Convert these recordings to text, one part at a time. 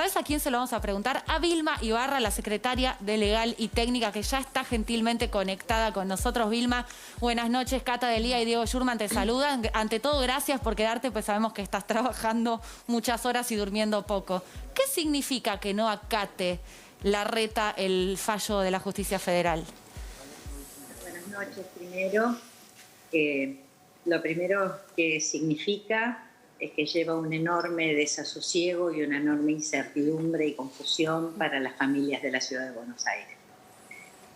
¿Sabes a quién se lo vamos a preguntar? A Vilma Ibarra, la secretaria de Legal y Técnica, que ya está gentilmente conectada con nosotros. Vilma, buenas noches. Cata Delía y Diego Schurman te saludan. Ante todo, gracias por quedarte, pues sabemos que estás trabajando muchas horas y durmiendo poco. ¿Qué significa que no acate Larreta el fallo de la Justicia Federal? Buenas noches. Lo primero que significa es que lleva un enorme desasosiego y una enorme incertidumbre y confusión para las familias de la Ciudad de Buenos Aires.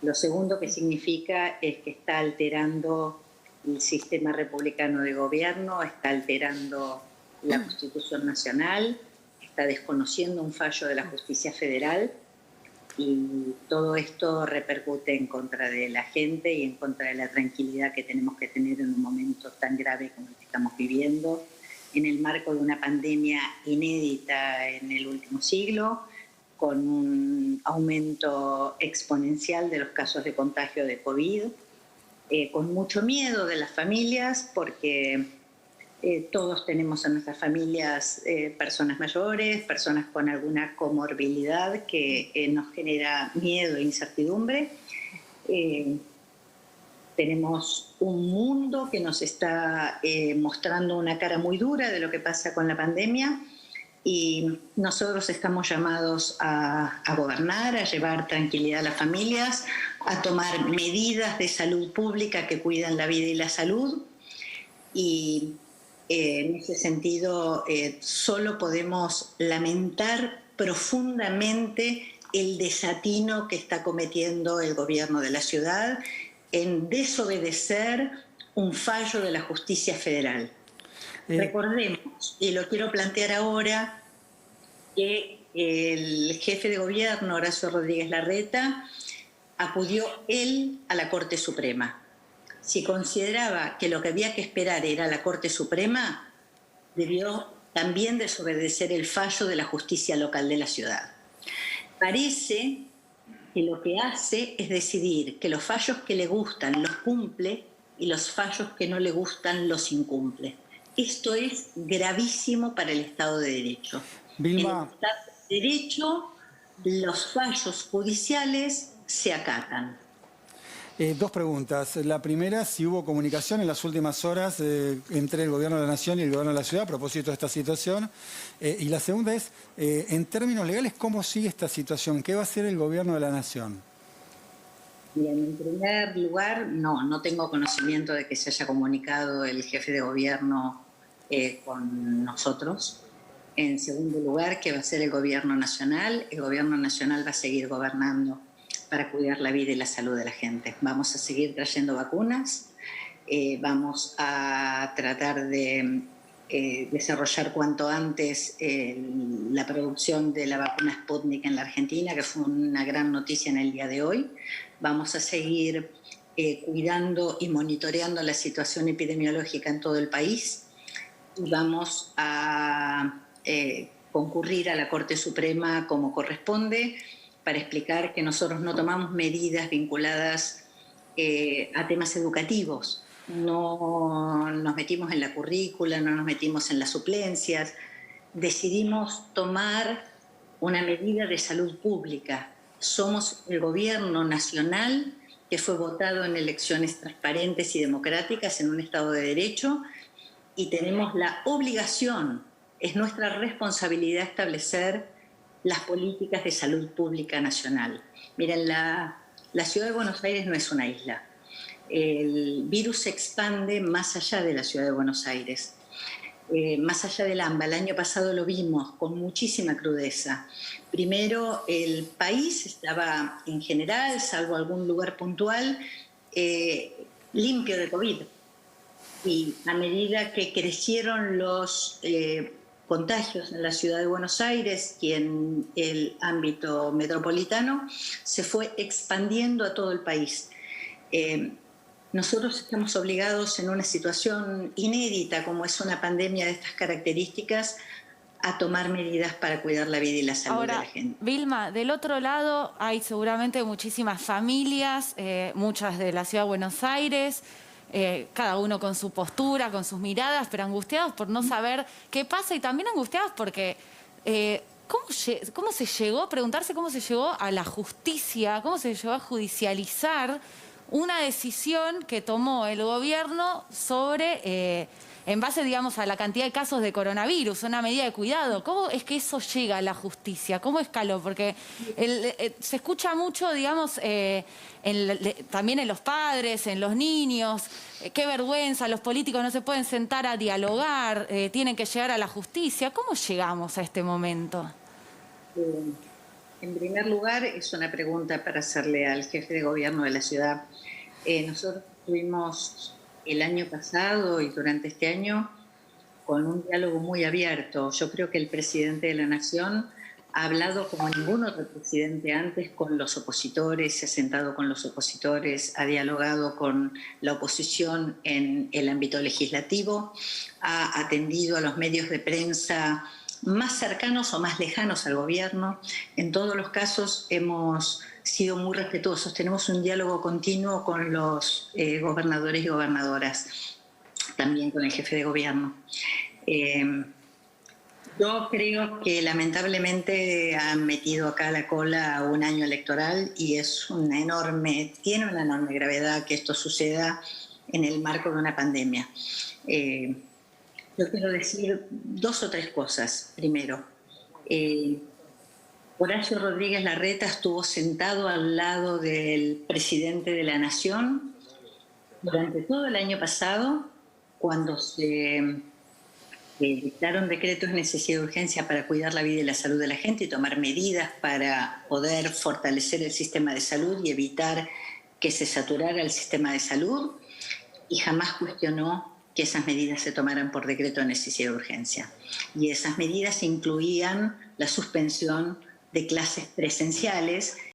Lo segundo que significa es que está alterando el sistema republicano de gobierno, está alterando la Constitución Nacional, está desconociendo un fallo de la Justicia Federal, y todo esto repercute en contra de la gente y en contra de la tranquilidad que tenemos que tener en un momento tan grave como el que estamos viviendo, en el marco de una pandemia inédita en el último siglo, con un aumento exponencial de los casos de contagio de COVID, con mucho miedo de las familias porque todos tenemos en nuestras familias personas mayores, personas con alguna comorbilidad que nos genera miedo e incertidumbre. Tenemos un mundo que nos está mostrando una cara muy dura de lo que pasa con la pandemia y nosotros estamos llamados a gobernar, a llevar tranquilidad a las familias, a tomar medidas de salud pública que cuidan la vida y la salud. Y en ese sentido, solo podemos lamentar profundamente el desatino que está cometiendo el gobierno de la ciudad en desobedecer un fallo de la Justicia Federal. Recordemos, y lo quiero plantear ahora, que el jefe de gobierno, Horacio Rodríguez Larreta, acudió él a la Corte Suprema. Si consideraba que lo que había que esperar era la Corte Suprema, debió también desobedecer el fallo de la justicia local de la ciudad. Parece que lo que hace es decidir que los fallos que le gustan los cumple y los fallos que no le gustan los incumple. Esto es gravísimo para el Estado de Derecho. Vilma. En el Estado de Derecho, los fallos judiciales se acatan. Dos preguntas. La primera, si hubo comunicación en las últimas horas entre el Gobierno de la Nación y el Gobierno de la Ciudad a propósito de esta situación. Y la segunda es, en términos legales, ¿cómo sigue esta situación? ¿Qué va a hacer el Gobierno de la Nación? Bien, en primer lugar, no tengo conocimiento de que se haya comunicado el jefe de gobierno con nosotros. En segundo lugar, ¿qué va a hacer el Gobierno Nacional? El Gobierno Nacional va a seguir gobernando para cuidar la vida y la salud de la gente. Vamos a seguir trayendo vacunas, vamos a tratar de desarrollar cuanto antes la producción de la vacuna Sputnik en la Argentina, que fue una gran noticia en el día de hoy. Vamos a seguir cuidando y monitoreando la situación epidemiológica en todo el país y vamos a concurrir a la Corte Suprema como corresponde para explicar que nosotros no tomamos medidas vinculadas a temas educativos. No nos metimos en la currícula, no nos metimos en las suplencias. Decidimos tomar una medida de salud pública. Somos el gobierno nacional que fue votado en elecciones transparentes y democráticas en un Estado de Derecho y tenemos la obligación, es nuestra responsabilidad establecer las políticas de salud pública nacional. Miren, la Ciudad de Buenos Aires no es una isla. El virus se expande más allá de la Ciudad de Buenos Aires, más allá del AMBA. El año pasado lo vimos con muchísima crudeza. Primero, el país estaba en general, salvo algún lugar puntual, limpio de COVID. Y a medida que crecieron los contagios en la Ciudad de Buenos Aires y en el ámbito metropolitano, se fue expandiendo a todo el país. Nosotros estamos obligados en una situación inédita como es una pandemia de estas características a tomar medidas para cuidar la vida y la salud de la gente. Vilma, del otro lado hay seguramente muchísimas familias, muchas de la Ciudad de Buenos Aires, cada uno con su postura, con sus miradas, pero angustiados por no saber qué pasa y también angustiados porque ¿Cómo se llegó, preguntarse cómo se llegó a la justicia, cómo se llegó a judicializar una decisión que tomó el gobierno sobre, en base, digamos, a la cantidad de casos de coronavirus, una medida de cuidado? ¿Cómo es que eso llega a la justicia? ¿Cómo escaló? Porque se escucha mucho, digamos, también en los padres, en los niños. Qué vergüenza, los políticos no se pueden sentar a dialogar, tienen que llegar a la justicia. ¿Cómo llegamos a este momento? En primer lugar, es una pregunta para hacerle al jefe de gobierno de la ciudad. Nosotros tuvimos el año pasado y durante este año con un diálogo muy abierto. Yo creo que el presidente de la Nación ha hablado como ningún otro presidente antes con los opositores, se ha sentado con los opositores, ha dialogado con la oposición en el ámbito legislativo, ha atendido a los medios de prensa más cercanos o más lejanos al gobierno. En todos los casos hemos sido muy respetuosos, tenemos un diálogo continuo con los gobernadores y gobernadoras, también con el jefe de gobierno. Yo creo que lamentablemente han metido acá la cola a un año electoral y tiene una enorme gravedad que esto suceda en el marco de una pandemia. Yo quiero decir 2 o 3 cosas. Primero, Horacio Rodríguez Larreta estuvo sentado al lado del presidente de la Nación durante todo el año pasado, cuando se dictaron decretos de necesidad de urgencia para cuidar la vida y la salud de la gente y tomar medidas para poder fortalecer el sistema de salud y evitar que se saturara el sistema de salud, y jamás cuestionó que esas medidas se tomaran por decreto de necesidad de urgencia. Y esas medidas incluían la suspensión de clases presenciales